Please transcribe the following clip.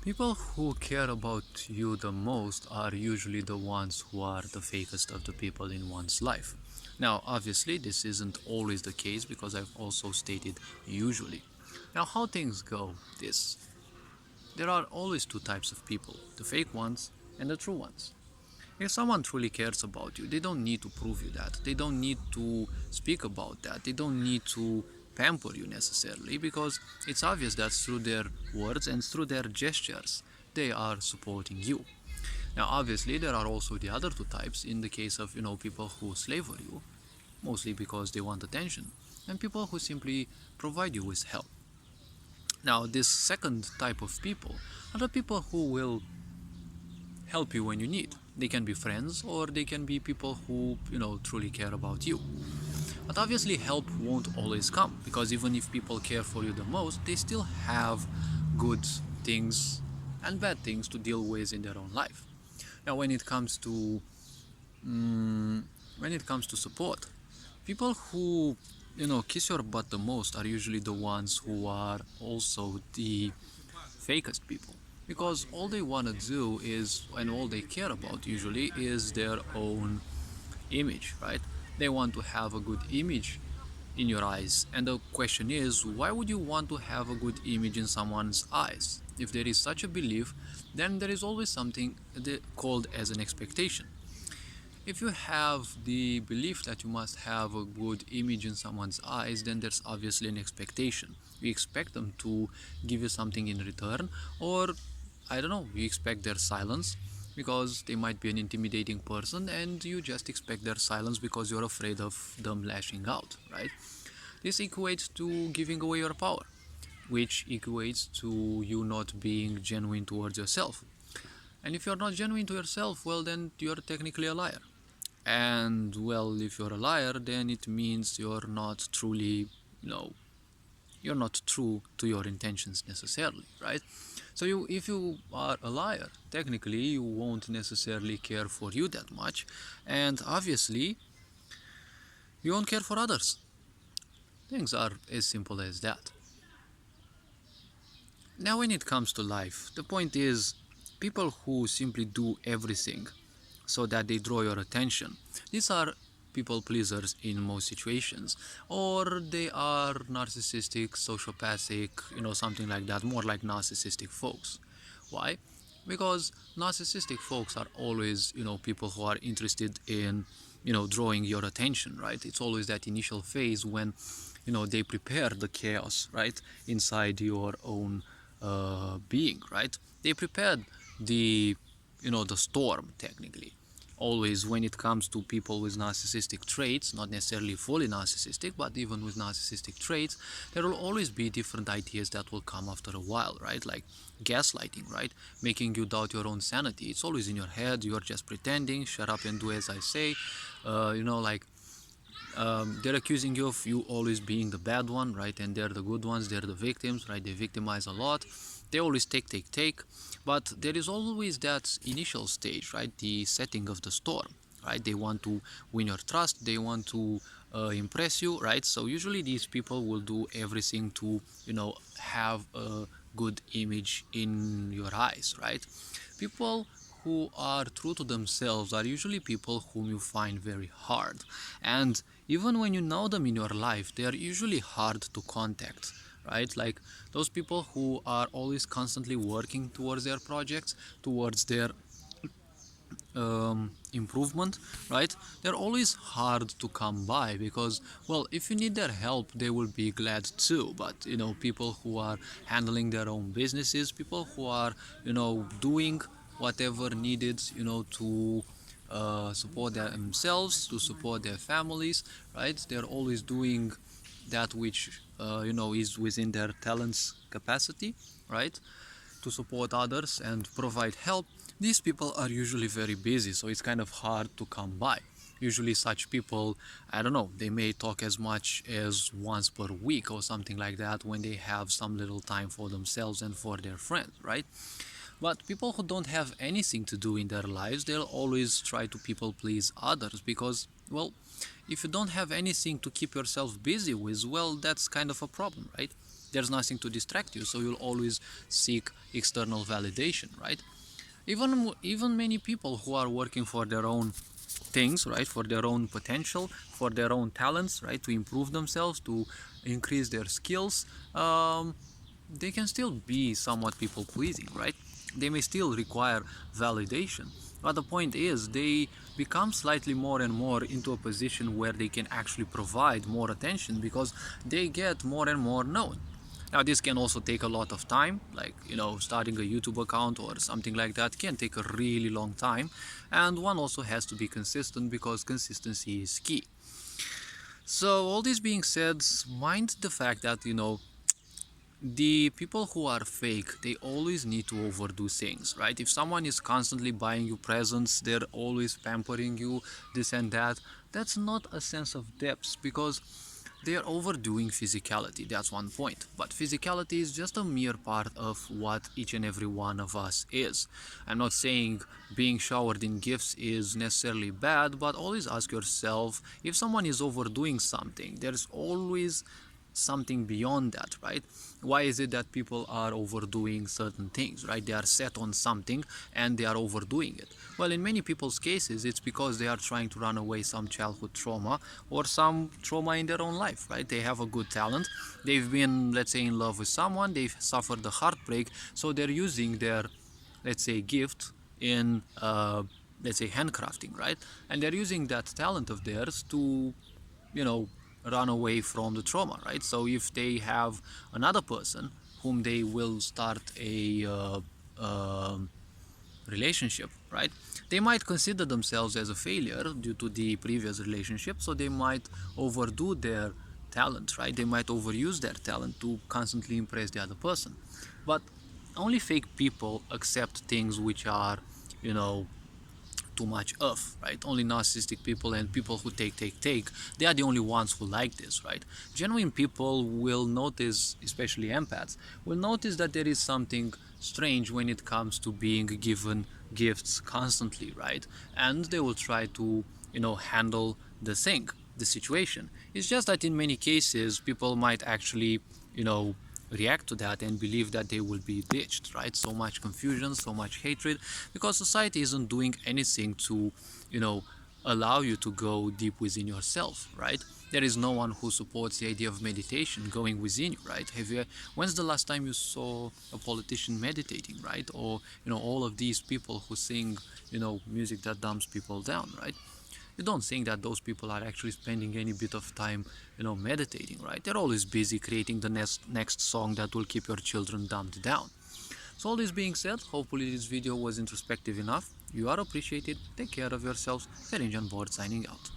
People who care about you the most are usually the ones who are the fakest of the people in one's life. Now, obviously, this isn't always the case because I've also stated usually. Now, how things go is there are always two types of people, the fake ones and the true ones. If someone truly cares about you, they don't need to prove you that. They don't need to speak about that. They don't need to pamper you necessarily because it's obvious that through their words and through their gestures, they are supporting you. Now, obviously, there are also the other two types in the case of, people who slave for you, mostly because they want attention, and people who simply provide you with help. Now, this second type of people are the people who will help you when you need. They can be friends or they can be people who, truly care about you. But obviously, help won't always come because even if people care for you the most, they still have good things and bad things to deal with in their own life. Now, when it comes to support, people who kiss your butt the most are usually the ones who are also the fakest people because all they want to do is and all they care about usually is their own image, right? They want to have a good image in your eyes, and the question is, why would you want to have a good image in someone's eyes? If there is such a belief, then there is always something called as an expectation. If you have the belief that you must have a good image in someone's eyes, then there's obviously an expectation. You expect them to give you something in return, or I don't know, you expect their silence because they might be an intimidating person and you just expect their silence because you're afraid of them lashing out, right? This equates to giving away your power, which equates to you not being genuine towards yourself. And if you're not genuine to yourself, well, then you're technically a liar. And well, if you're a liar, then it means you're not truly, you know, you're not true to your intentions necessarily, right? So if you are a liar, technically you won't necessarily care for you that much, and obviously you won't care for others. Things are as simple as that. Now, when it comes to life, the point is people who simply do everything so that they draw your attention. These are people pleasers in most situations, or they are narcissistic, sociopathic, something like that, more like narcissistic folks. Why? Because narcissistic folks are always, people who are interested in, drawing your attention, right? It's always that initial phase when, they prepare the chaos, right, inside your own being, right? They prepared the, the storm technically. Always when it comes to people with narcissistic traits, not necessarily fully narcissistic, but even with narcissistic traits, there will always be different ideas that will come after a while, right? Like gaslighting, right? Making you doubt your own sanity. It's always in your head, you're just pretending, shut up and do as I say. Like they're accusing you of you always being the bad one, right? And they're the good ones, they're the victims, right? They victimize a lot. They always take. But there is always that initial stage, right? The setting of the storm, right? They want to win your trust, they want to impress you, right? So usually these people will do everything to, have a good image in your eyes, right? People who are true to themselves are usually people whom you find very hard. And even when you know them in your life, they are usually hard to contact, right? Like those people who are always constantly working towards their projects, towards their improvement, right? They're always hard to come by because, well, if you need their help, they will be glad too. But people who are handling their own businesses, people who are doing whatever needed, to support themselves, to support their families, right? They're always doing that which is within their talents capacity, right? To support others and provide help. These people are usually very busy, so it's kind of hard to come by. Usually such people, I don't know, they may talk as much as once per week or something like that when they have some little time for themselves and for their friends, right? But people who don't have anything to do in their lives, they'll always try to people please others because, well, if you don't have anything to keep yourself busy with, well, that's kind of a problem, right? there's nothing to distract you, so you'll always seek external validation, right? Even many people who are working for their own things, right, for their own potential, for their own talents, right, to improve themselves, to increase their skills, they can still be somewhat people pleasing, right? They may still require validation, but the point is they become slightly more and more into a position where they can actually provide more attention because they get more and more known. Now this can also take a lot of time, like, starting a YouTube account or something like that can take a really long time, and one also has to be consistent because consistency is key. So all this being said, mind the fact that the people who are fake, they always need to overdo things, right? If someone is constantly buying you presents, they're always pampering you, this and that, that's not a sense of depth because they are overdoing physicality. That's one point. But physicality is just a mere part of what each and every one of us is. I'm not saying being showered in gifts is necessarily bad, but always ask yourself, if someone is overdoing something, there's always something beyond that, right? Why is it that people are overdoing certain things, right? They are set on something and they are overdoing it. Well, in many people's cases, it's because they are trying to run away some childhood trauma or some trauma in their own life, right? They have a good talent, they've been, let's say, in love with someone, they've suffered the heartbreak, so they're using their, let's say, gift in let's say handcrafting, right? And they're using that talent of theirs to, you know run away from the trauma, right? So if they have another person whom they will start a relationship, right, they might consider themselves as a failure due to the previous relationship, so they might overdo their talent, right? They might overuse their talent to constantly impress the other person. But only fake people accept things which are, you know too much of, right? Only narcissistic people and people who take, they are the only ones who like this, right? Genuine people will notice, especially empaths, will notice that there is something strange when it comes to being given gifts constantly, right? And they will try to, handle the situation. It's just that in many cases, people might actually, you know, react to that and believe that they will be ditched, right? So much confusion, so much hatred, because society isn't doing anything to, you know, allow you to go deep within yourself, right? There is no one who supports the idea of meditation going within you, right? When's the last time you saw a politician meditating, right? Or, all of these people who sing, music that dumps people down, right? You don't think that those people are actually spending any bit of time, meditating, right? They're always busy creating the next song that will keep your children dumbed down. So all this being said, hopefully this video was introspective enough. You are appreciated. Take care of yourselves. Ferenc on board signing out.